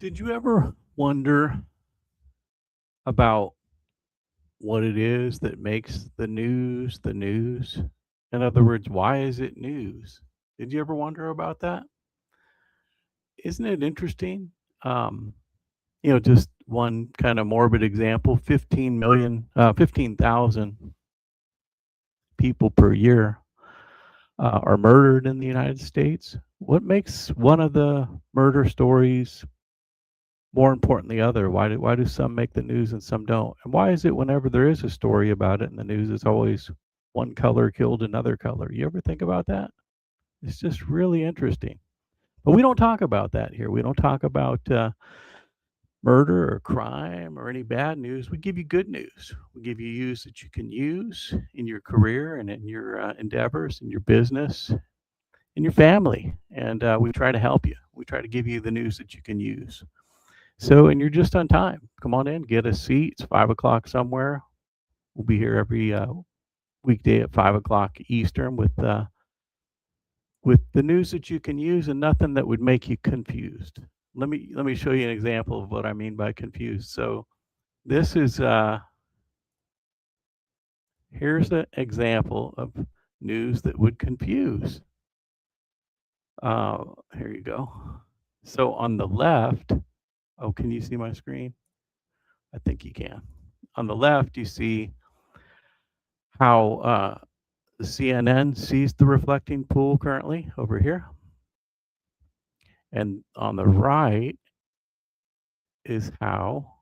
Did you ever wonder about what it is that makes the news the news? In other words, why is it news? Did you ever wonder about that? Isn't it interesting? Um, just one kind of morbid example, 15,000 people per year are murdered in the United States. What makes one of the murder stories more important than the other? Why do some make the news and some don't? And why is it whenever there is a story about it in the news, it's always one color killed another color? You ever think about that? It's just really interesting. But we don't talk about that here. We don't talk about murder or crime or any bad news. We give you good news. We give you news that you can use in your career and in your endeavors, in your business, in your family. And we try to help you. We try to give you the news that you can use. So, and you're just on time. Come on in, get a seat. It's 5 o'clock somewhere. We'll be here every weekday at 5 o'clock Eastern with the news that you can use and nothing that would make you confused. Let me show you an example of what I mean by confused. So this is here's an example of news that would confuse. Here you go. So on the left, can you see my screen? I think you can. On the left, you see how the CNN sees the reflecting pool currently over here. And on the right is how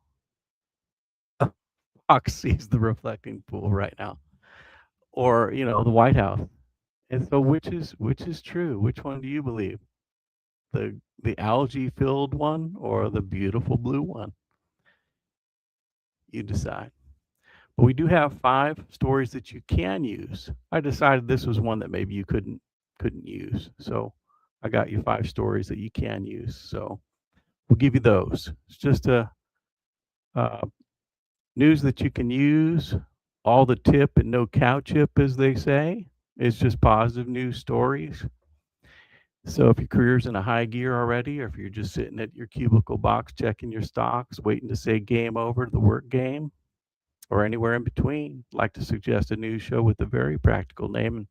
Fox sees the reflecting pool right now. Or, the White House. And so which is true? Which one do you believe? The algae filled one or the beautiful blue one? You decide. But we do have 5 stories that you can use. I decided this was one that maybe you couldn't use. So I got you 5 stories that you can use. So we'll give you those. It's just a news that you can use. All the tip and no cow chip, as they say. It's just positive news stories. So if your career's in a high gear already, or if you're just sitting at your cubicle box checking your stocks, waiting to say game over to the work game, or anywhere in between, I'd like to suggest a news show with a very practical name. And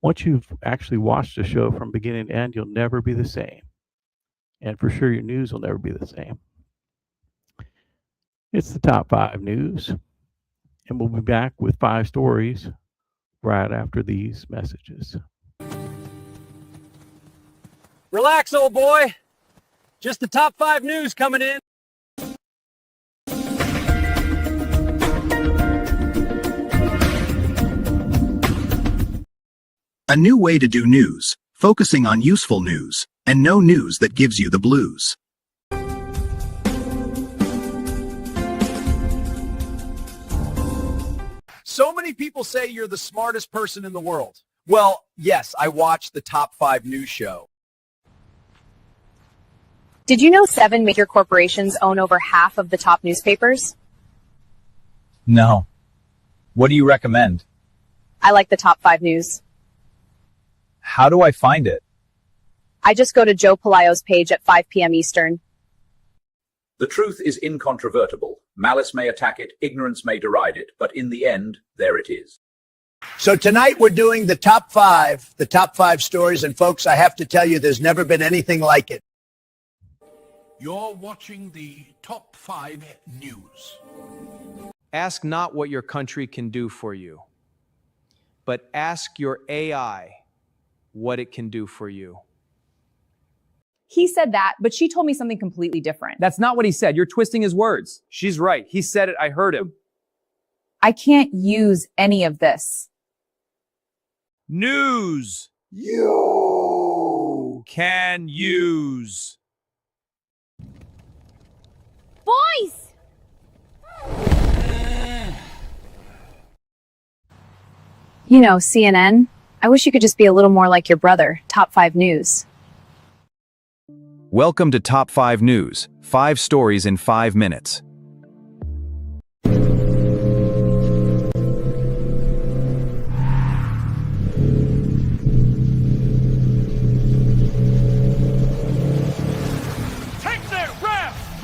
once you've actually watched a show from beginning to end, you'll never be the same. And for sure, your news will never be the same. It's the top 5 news. And we'll be back with 5 stories right after these messages. Relax, old boy. Just the top 5 news coming in. A new way to do news, focusing on useful news, and no news that gives you the blues. So many people say you're the smartest person in the world. Well, yes, I watched the top 5 news show. Did you know 7 major corporations own over half of the top newspapers? No. What do you recommend? I like the top 5 news. How do I find it? I just go to Joe Palaio's page at 5 p.m. Eastern. The truth is incontrovertible. Malice may attack it, ignorance may deride it, but in the end, there it is. So tonight we're doing the top 5 stories, and folks, I have to tell you, there's never been anything like it. You're watching the top 5 news. Ask not what your country can do for you, but ask your AI what it can do for you. He said that, but she told me something completely different. That's not what he said. You're twisting his words. She's right. He said it. I heard him. I can't use any of this. News. You can use. Boys! CNN, I wish you could just be a little more like your brother. Top 5 news. Welcome to Top 5 News, 5 stories in 5 minutes. Take their ref!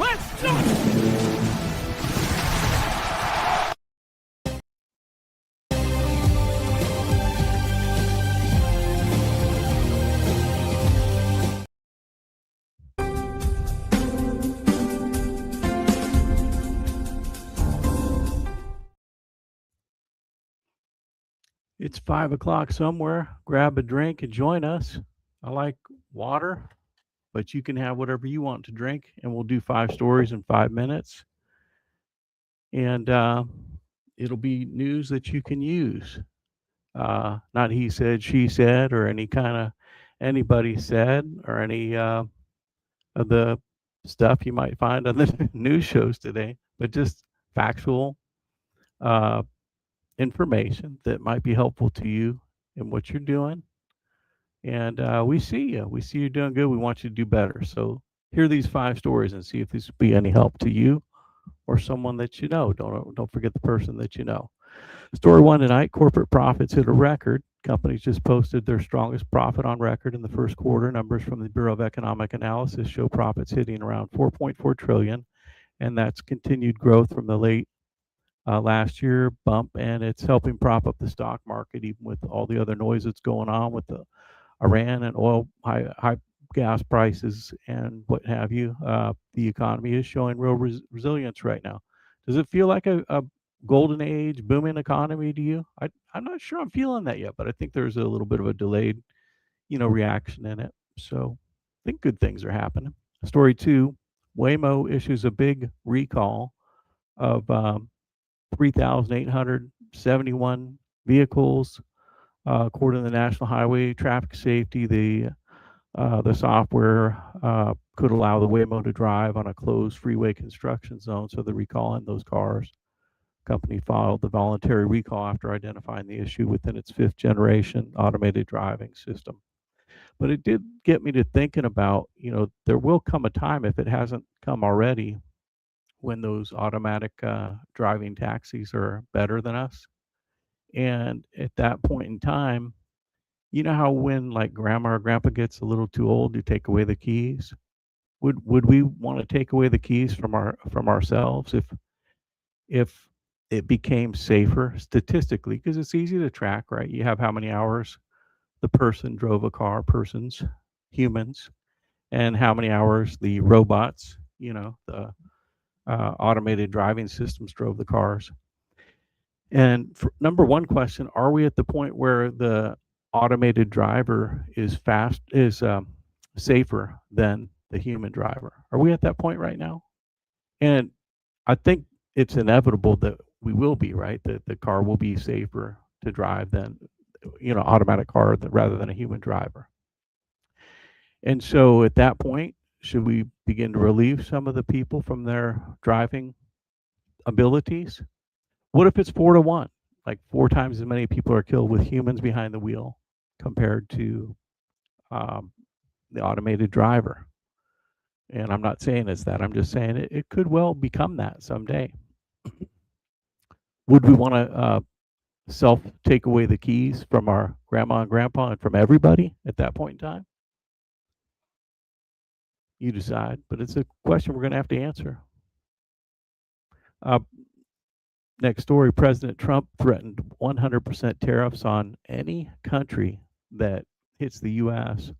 It's 5 o'clock somewhere. Grab a drink and join us. I like water, but you can have whatever you want to drink, and we'll do 5 stories in 5 minutes. And it'll be news that you can use. Not he said, she said, or any kind of anybody said, or any of the stuff you might find on the news shows today, but just factual information that might be helpful to you in what you're doing. And we see you. We see you're doing good. We want you to do better. So hear these 5 stories and see if these will be any help to you or someone that you know. Don't forget the person that you know. Story 1 tonight: corporate profits hit a record. Companies just posted their strongest profit on record in the first quarter. Numbers from the Bureau of Economic Analysis show profits hitting around 4.4 trillion, and that's continued growth from the late last year bump, and it's helping prop up the stock market even with all the other noise that's going on with the Iran and oil, high gas prices and what have you. The economy is showing real resilience right now. Does it feel like a golden age, booming economy to you? I'm not sure I'm feeling that yet, but I think there's a little bit of a delayed, reaction in it. So I think good things are happening. Story 2, Waymo issues a big recall of 3,871 vehicles. According to the National Highway Traffic Safety, the software could allow the Waymo to drive on a closed freeway construction zone, so they're recalling those cars. Company filed the voluntary recall after identifying the issue within its 5th generation automated driving system. But it did get me to thinking about, there will come a time, if it hasn't come already, when those automatic driving taxis are better than us. And at that point in time, you know how when like grandma or grandpa gets a little too old, you take away the keys? Would we want to take away the keys from ourselves if it became safer statistically? Because it's easy to track, right? You have how many hours the person drove a car, humans, and how many hours the robots, the automated driving systems drove the cars. And for number one question, are we at the point where the automated driver is safer than the human driver? Are we at that point right now? And I think it's inevitable that we will be, right? That the car will be safer to drive than, automatic car rather than a human driver. And so at that point, should we begin to relieve some of the people from their driving abilities? What if it's 4-1? Like 4 times as many people are killed with humans behind the wheel compared to the automated driver. And I'm not saying it's that. I'm just saying it could well become that someday. Would we want to take away the keys from our grandma and grandpa and from everybody at that point in time? You decide, but it's a question we're going to have to answer. Next story: President Trump threatened 100% tariffs on any country that hits the U.S.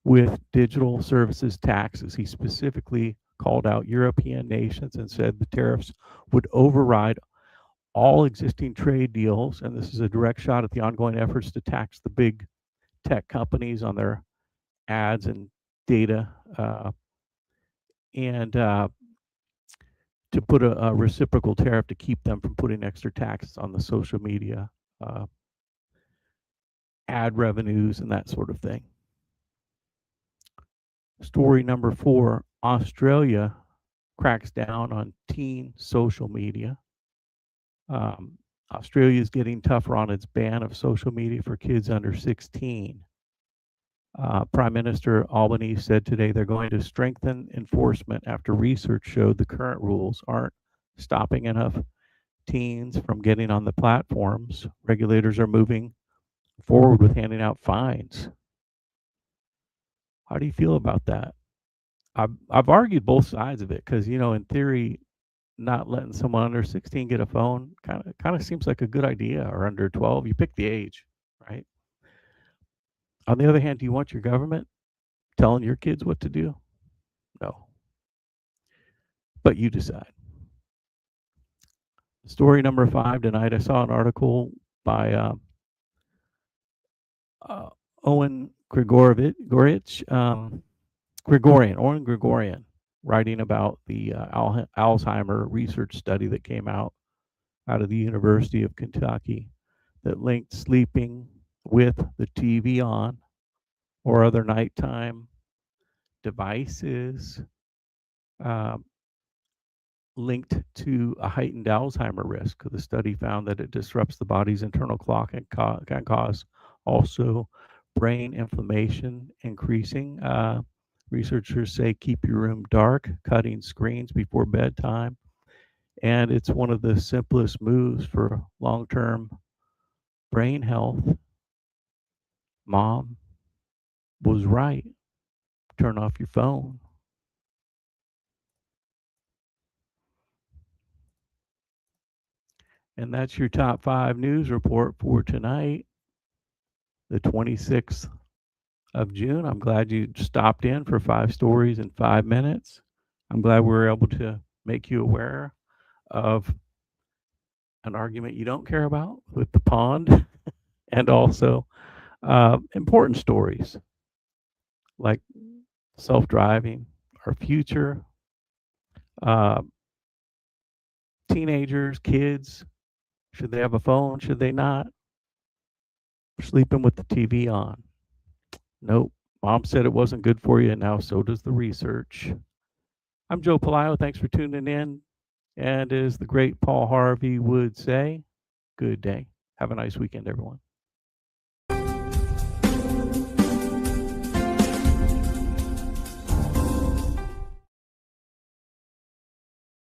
with digital services taxes. He specifically called out European nations and said the tariffs would override all existing trade deals. And this is a direct shot at the ongoing efforts to tax the big tech companies on their ads and data, and to put a reciprocal tariff to keep them from putting extra taxes on the social media ad revenues and that sort of thing. Story number 4, Australia cracks down on teen social media. Australia is getting tougher on its ban of social media for kids under 16. Prime Minister Albanese said today they're going to strengthen enforcement after research showed the current rules aren't stopping enough teens from getting on the platforms. Regulators are moving forward with handing out fines. How do you feel about that? I've argued both sides of it because, in theory, not letting someone under 16 get a phone kind of seems like a good idea, or under 12. You pick the age, right? On the other hand, do you want your government telling your kids what to do? No. But you decide. Story number 5 tonight, I saw an article by Owen Gregorian, writing about the Alzheimer research study that came out of the University of Kentucky that linked sleeping with the TV on or other nighttime devices linked to a heightened Alzheimer risk. The study found that it disrupts the body's internal clock and can cause also brain inflammation increasing. Researchers say keep your room dark, cutting screens before bedtime. And it's one of the simplest moves for long-term brain health. Mom was right. Turn off your phone. And that's your top 5 news report for tonight, the 26th of June. I'm glad you stopped in for 5 stories in 5 minutes. I'm glad we were able to make you aware of an argument you don't care about with the pond and also important stories like self-driving, our future, teenagers, kids. Should they have a phone? Should they not? Sleeping with the TV on. Nope. Mom said it wasn't good for you, and now so does the research. I'm Joe Palaio. Thanks for tuning in. And as the great Paul Harvey would say, good day. Have a nice weekend, everyone.